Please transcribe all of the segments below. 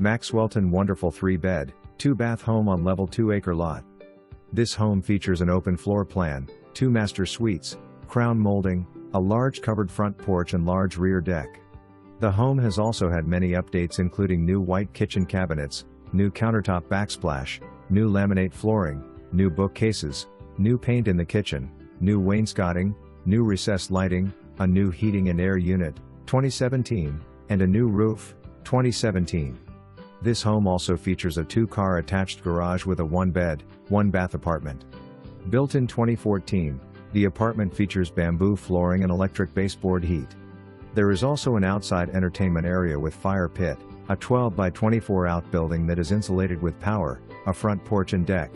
Maxwelton Wonderful 3-bed, 2-bath home on level 2 acre lot. This home features an open floor plan, 2 master suites, crown molding, a large covered front porch and large rear deck. The home has also had many updates including new white kitchen cabinets, new countertop backsplash, new laminate flooring, new bookcases, new paint in the kitchen, new wainscoting, new recessed lighting, a new heating and air unit, 2017, and a new roof, 2017. This home also features a 2-car attached garage with a 1-bed, 1-bath apartment. Built in 2014, the apartment features bamboo flooring and electric baseboard heat. There is also an outside entertainment area with fire pit, a 12 by 24 outbuilding that is insulated with power, a front porch and deck.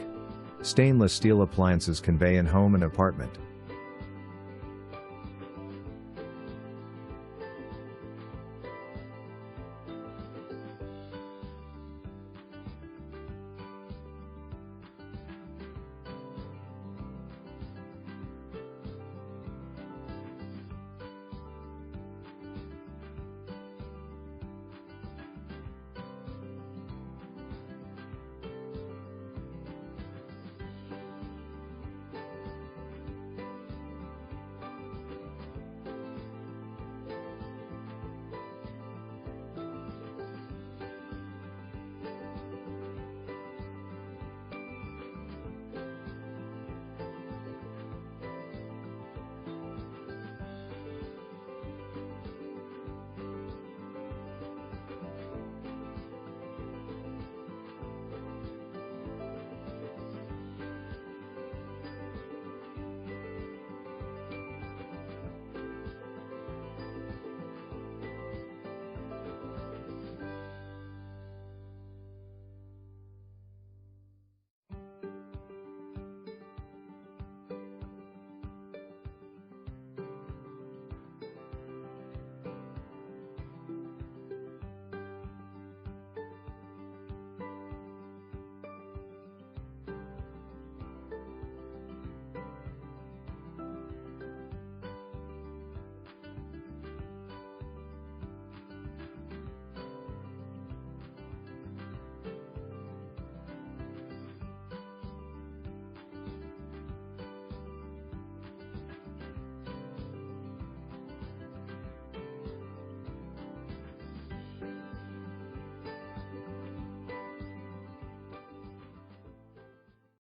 Stainless steel appliances convey in home and apartment.